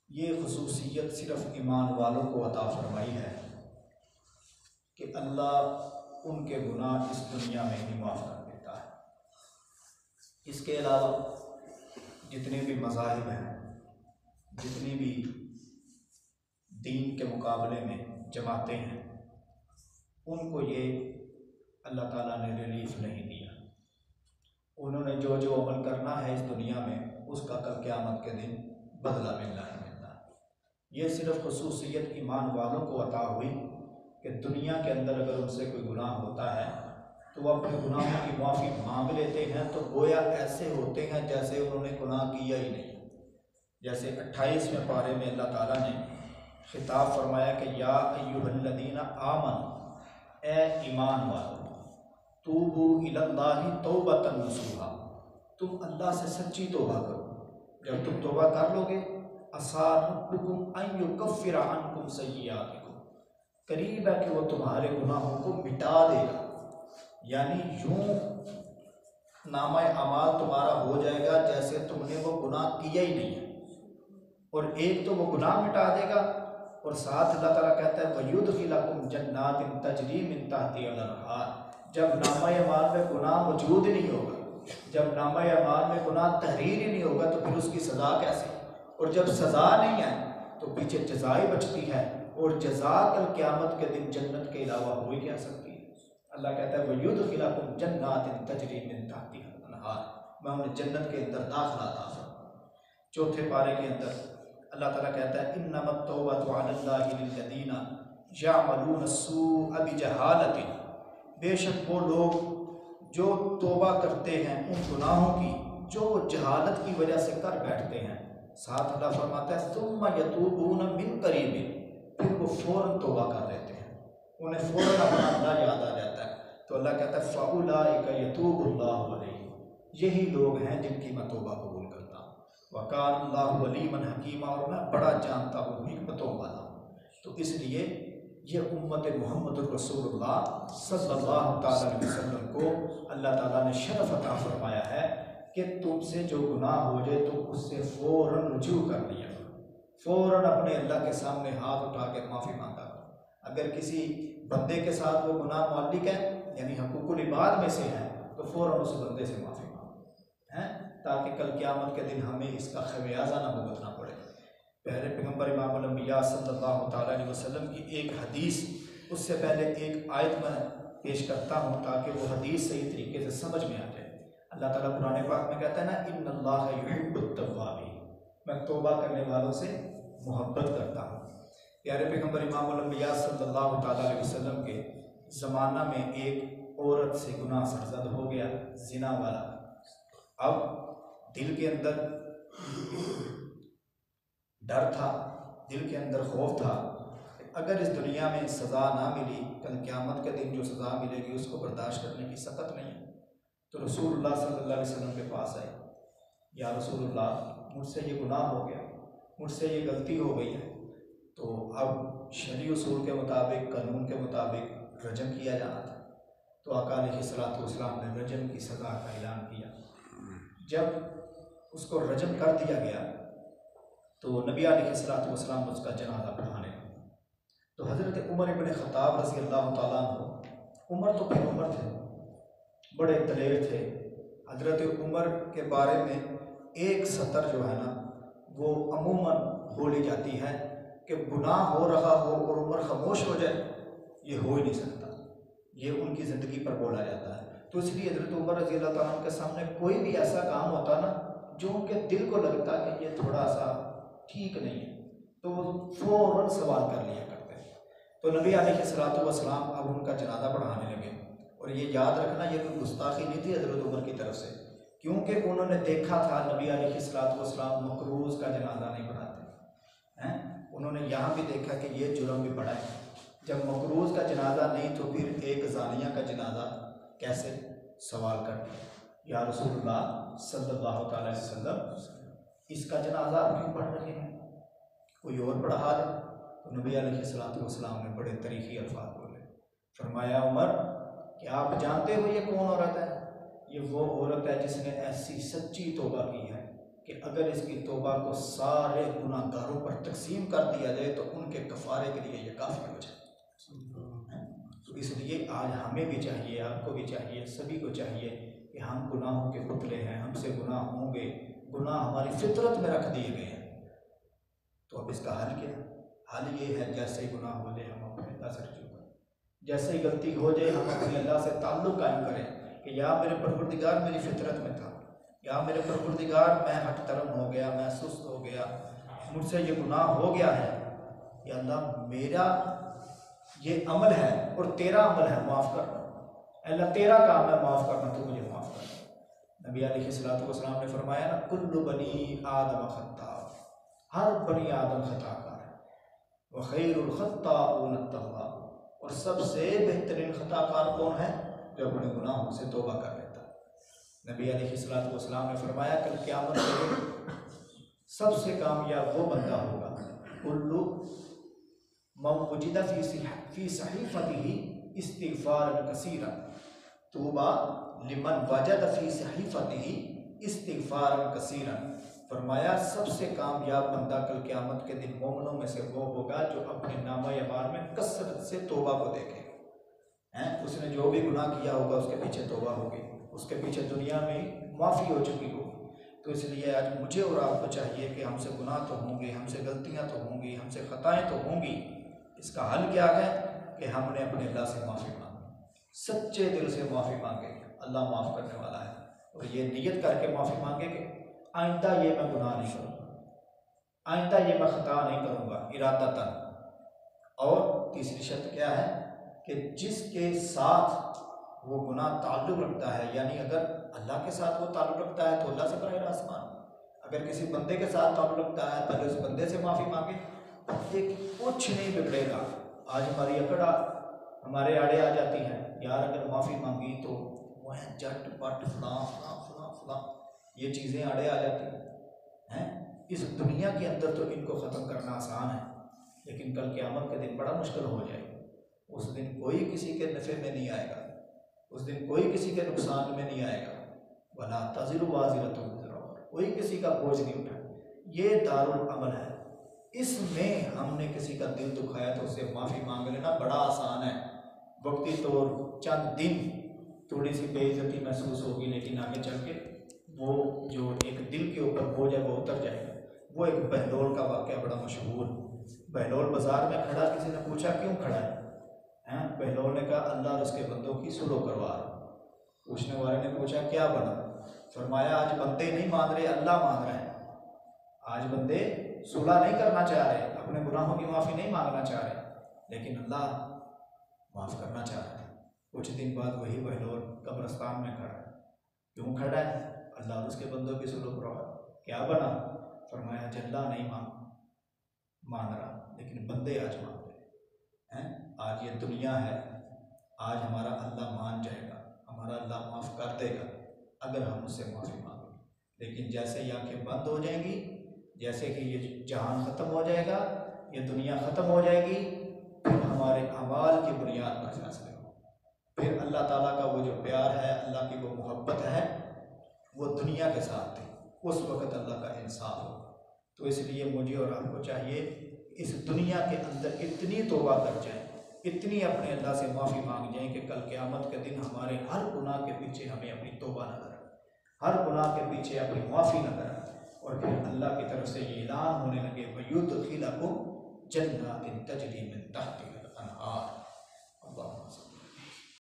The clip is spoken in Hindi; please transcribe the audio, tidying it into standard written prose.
ये खुसूसियत सिर्फ ईमान वालों को अता फरमाई है कि अल्लाह उनके गुनाह इस दुनिया में ही माफ़ कर देता है। इसके अलावा जितने भी मज़ाहिब हैं, जितनी भी दीन के मुकाबले में जमातें हैं, उनको ये अल्लाह ताला ने रिलीफ नहीं दिया। उन्होंने जो जो अमल करना है इस दुनिया में उसका कल क़यामत के दिन बदला मिलना ही मिलना है। ये सिर्फ खुसूसियत ईमान वालों को अता हुई कि दुनिया के अंदर अगर उनसे कोई गुनाह होता है तो वो अपने गुनाहों की माफ़ी मांग लेते हैं, तो गोया ऐसे होते हैं जैसे उन्होंने गुनाह किया ही नहीं। जैसे 28वें पारे में अल्लाह ताला ने खिताब फरमाया कि या अय्युहल्लज़ीना आमन, ए ईमान वालों, तूबू इलल्लाहि तौबतन नसूहा, तुम अल्लाह से सच्ची तौबा करो। जब तुम तौबा कर लोगे, असा रब्बुकुम अन युकफ्फिरा अन्कुम सय्यिआतिकुम, करीब है कि वो तुम्हारे गुनाहों को मिटा देगा। यानी यूं नामा अमाल तुम्हारा हो जाएगा जैसे तुमने वो गुनाह किया ही नहीं है। और एक तो वो गुनाह मिटा देगा और साथ अल्लाह ताला कहता है वयुदखिलकुम जन्नातिन तजरी मिन तहतिहा अल-अनहार। जब नामा अमाल में गुनाह मौजूद नहीं होगा, जब नामा अमाल में गुनाह तहरीर ही नहीं होगा, तो फिर उसकी सज़ा कैसे? और जब सज़ा नहीं है तो पीछे जज़ाई बचती है, और जज़ा कल क़यामत के दिन जन्नत के अलावा हो ही क्या सकती है। अल्लाह कहता है वयुदखिलकुम जन्नातिन तजरी मिन तहतिहा अल-अनहार, मैं उन्हें जन्नत के अंदर दाखिला अता फरमाऊंगा। चौथे पारे के अंदर अल्लाह ताला कहता है इन्नमत तौबतु अलल्लाहि लिल्लज़ीना यअमलून अस्सूअ बिजहालतिन, बेशक वो लोग जो तौबा करते हैं उन गुनाहों की जो जहालत की वजह से कर बैठते हैं। साथ अल्लाह फरमाता है सुम्मा यतूबून मिन करीबिन, फिर वो फ़ौरन तौबा कर लेते हैं, उन्हें फ़ौरन अपना अल्लाह याद आ जाता है। तो अल्लाह कहता है फ़उलाइका यतूबुल्लाहु अलैहिम, यही लोग हैं जिनकी मैं तौबा कबूल करता हूँ। वकानल्लाहु अलीमन हकीमा, और मैं बड़ा जानता हूँ, हिकमतों वाला हूँ। तो इसलिए ये उम्मत मुहम्मदुर रसूलुल्लाह सल्लल्लाहु तआला अलैहि वसल्लम को अल्लाह ताला ने शरफ अता फरमाया है कि तुमसे जो गुनाह हो जाए तो उससे फ़ौरन रुजू कर लिया, फ़ौरन अपने अल्लाह के सामने हाथ उठा के माफ़ी मांगा। अगर किसी बंदे के साथ वो गुनाह मुअल्लिक है, यानी हकूकुल इबाद में से है, तो फ़ौरन उस बंदे से माफ़ी मांगो हैं, ताकि कल क़यामत के दिन हमें इसका खमियाजा ना भुगतना पड़े। पहले पैगम्बर इमामुल अंबिया सल्लल्लाहु तआला अलैहि वसल्लम की एक हदीस, उससे पहले एक आयत मैं पेश करता हूँ ताकि वो हदीस सही तरीके से समझ में आ जाए। अल्लाह ताला कुरान पाक में कहता है ना, इन्नल्लाह युहिब्बुत तव्वाबीन, मैं तौबा करने वालों से मोहब्बत करता हूँ। प्यारे पैगम्बर इमामुल अंबिया सल्लल्लाहु तआला अलैहि वसल्लम के ज़माना में एक औरत से गुनाह सरज़द हो गया, ज़िना वाला। अब दिल के अंदर डर था, दिल के अंदर खौफ था, अगर इस दुनिया में सज़ा ना मिली, कल क़यामत के दिन जो सज़ा मिलेगी उसको बर्दाश्त करने की सकत नहीं है। तो रसूलुल्लाह सल्लल्लाहु अलैहि वसल्लम के पास आए, या रसूलुल्लाह मुझसे ये गुनाह हो गया, मुझसे ये गलती हो गई है, तो अब शरई उसूल के मुताबिक, कानून के मुताबिक रजम किया जाना था। तो आका अलैहिस्सलातु वस्सलाम ने रजम की सज़ा का ऐलान किया। जब उसको रजम कर दिया गया तो नबी अलैहिस्सलातु वस्सलाम उसका जनाजा पढ़ाने लगे। तो हज़रत उमर इब्न ख़त्ताब रज़ी अल्लाह तआला अन्हु, उमर तो फिर उमर थे, बड़े दलेर थे। हज़रत उमर के बारे में एक सतर जो है ना, वो अमूमन बोली जाती है कि गुनाह हो रहा हो और उमर खामोश हो जाए, ये हो ही नहीं सकता, ये उनकी ज़िंदगी पर बोला जाता है। तो इसलिए हज़रत उमर रज़ी अल्लाह तआला अन्हु के सामने कोई भी ऐसा काम होता ना जो उनके दिल को लगता कि ये थोड़ा सा ठीक नहीं है, तो वो फ़ौरन सवाल कर लिया करते हैं। तो नबी अलैहिस्सलातु वस्सलाम अब उनका जनाजा पढ़ाने लगे। और ये याद रखना, ये कोई गुस्ताखी नहीं थी हज़रत उमर की तरफ से, क्योंकि उन्होंने देखा था नबी अलैहिस्सलातु वस्सलाम मकरूज़ का जनाजा नहीं पढ़ाते हैं। उन्होंने यहाँ भी देखा कि ये जुर्म भी बड़ा है, जब मकरूज़ का जनाजा नहीं तो फिर एक ज़ानिया का जनाजा कैसे? सवाल कर दिया, या रसूलुल्लाह सल्लल्लाहु अलैहि वसल्लम, इसका जनाजा आप क्यों पढ़ रहे हैं, कोई और पढ़ा दे। तो नबी अलैहिस्सलातु वस्सलाम ने बड़े तरीक़ी अल्फाज बोले, फरमाया उमर, क्या आप जानते हो ये कौन औरत है? ये वो औरत है जिसने ऐसी सच्ची तौबा की है कि अगर इसकी तौबा को सारे गुनाहगारों पर तकसीम कर दिया जाए तो उनके कफ़ारे के लिए ये काफ़ी हो जाए। तो इसलिए आज हमें भी चाहिए, आपको भी चाहिए, सभी को चाहिए कि हम गुनाहों के पुतले हैं, हमसे गुनाह होंगे, गुनाह हमारी फितरत में रख दिए गए हैं। तो अब इसका हल क्या है? हल ये है, जैसे ही गुनाह हो जाए हम अपने अल्लाह से रुजू करें, जैसे ही गलती हो जाए हम अपने अल्लाह से ताल्लुक़ कायम करें कि या मेरे परवरदिगार मेरी फितरत में था, या मेरे परवरदिगार मैं हट तरम हो गया, मैं सुस्त हो गया, मुझसे ये गुनाह हो गया है, या अल्लाह मेरा ये अमल है और तेरा अमल है, माफ़ करना। अल्लाह तेरा काम है माफ़ करना, तो मुझे माफ़ करना। नबी अलैहिस्सलातु वस्सलाम ने फरमाया ना, कुल्लु बनी आदम खत्ता, हर बनी आदम खताकार है, व खैरुल खत्ताऊन अत-तव्वाब, और सबसे बेहतरीन खताकार कौन है? जो अपने गुनाहों से तौबा कर लेता है। नबी अलैहिस्सलातु वस्सलाम ने फरमाया कल क़यामत के दिन सबसे कामयाब वो बंदा होगा, कुल्लु मन वुजिदा फी सहीफ़तिही इस्तिग़फ़ारन कसीरा, तूबा लिमन वजद फी सहीफ़तिही इस्तिग़फ़ारन कसीरा। फरमाया सबसे कामयाब बंदा कल क़यामत के दिन मोमिनों में से वो होगा जो अपने नामा-ए-अमाल में कसरत से तौबा को देखेगा। उसने जो भी गुनाह किया होगा उसके पीछे तौबा होगी, उसके पीछे दुनिया में माफ़ी हो चुकी होगी। तो इसलिए आज मुझे और आपको चाहिए कि हमसे गुनाह तो होंगे, हमसे गलतियाँ तो होंगी, हमसे ख़ताएँ तो होंगी। इसका हल क्या है कि हमने अपने अल्लाह से माफ़ी मांगी, सच्चे दिल से माफ़ी मांगे, अल्लाह माफ़ करने वाला है। और ये नियत करके माफ़ी मांगे कि आइंदा ये मैं गुनाह नहीं करूँगा, आइंदा ये मैं ख़ता नहीं करूँगा इरादतन। और तीसरी शर्त क्या है कि जिसके साथ वो गुनाह ताल्लुक़ रखता है, यानी अगर अल्लाह के साथ वो ताल्लुक़ रखता है तो अल्लाह से बराह रास्त मांगे, अगर किसी बंदे के साथ ताल्लुक़ रखता है पहले उस बंदे से माफ़ी मांगे, कुछ नहीं बिगड़ेगा। आज हमारी अकड़ा हमारे आड़े आ जाती है, यार अगर माफ़ी मांगी तो वह जट पट फलां फलां फलां फलां ये चीज़ें आड़े आ जाती हैं। इस दुनिया के अंदर तो इनको ख़त्म करना आसान है, लेकिन कल क़यामत के दिन बड़ा मुश्किल हो जाएगा। उस दिन कोई किसी के नफ़े में नहीं आएगा, उस दिन कोई किसी के नुकसान में नहीं आएगा। वला तज़िरु वाज़िरतुन विज़रा उख़रा, कोई किसी का बोझ नहीं उठाए। ये दारुल अमल है, इसमें हमने किसी का दिल दुखाया तो उससे माफ़ी मांग लेना बड़ा आसान है। वक्ती तौर चंद दिन थोड़ी सी बेइज्जती महसूस होगी, लेकिन आगे चल के वो जो एक दिल के ऊपर बोझ है वो उतर जाएगा। वो एक बहलोल का वाक़या बड़ा मशहूर, बहलोल बाज़ार में खड़ा, किसी ने पूछा क्यों खड़ा है? बहलोल ने कहा अल्लाह और उसके बंदों की सुलह करवा रहा। पूछने वाले ने पूछा क्या बना? फरमाया आज बंदे नहीं मान रहे, अल्लाह मान रहे हैं। आज बंदे सुलह नहीं करना चाह रहे, अपने गुनाहों की माफ़ी नहीं मांगना चाह रहे, लेकिन अल्लाह माफ़ करना चाह रहे हैं। कुछ दिन बाद वही बहलोल कब्रिस्तान में खड़ा है। क्यों खड़ा है? अल्लाह और उसके बंदों की सुलह करवा। क्या बना? फरमाया अल्लाह नहीं मान रहा, लेकिन बंदे आज मान रहे हैं। आज ये दुनिया है, आज हमारा अल्लाह मान जाएगा, हमारा अल्लाह माफ़ कर देगा अगर हम उससे माफ़ी मांगें। लेकिन जैसे ही आँखें बंद हो जाएंगी, जैसे कि ये जहान ख़त्म हो जाएगा, ये दुनिया ख़त्म हो जाएगी, फिर हमारे अमाल की बुनियाद पर फैसले हो। फिर अल्लाह ताला का वो जो प्यार है, अल्लाह की वो मोहब्बत है, वो दुनिया के साथ थी, उस वक़्त अल्लाह का इंसाफ हो। तो इसलिए मुझे और आपको चाहिए इस दुनिया के अंदर इतनी तौबा कर जाए, इतनी अपने अल्लाह से माफ़ी मांग जाएं कि कल क़यामत के दिन हमारे हर गुनाह के पीछे हमें अपनी तौबा नज़र आए, हर गुनाह के पीछे अपनी माफ़ी नज़र आए, और फिर अल्लाह की तरफ से ये ऐलान होने लगे वयुदखिलकुम जन्नातिन तजरी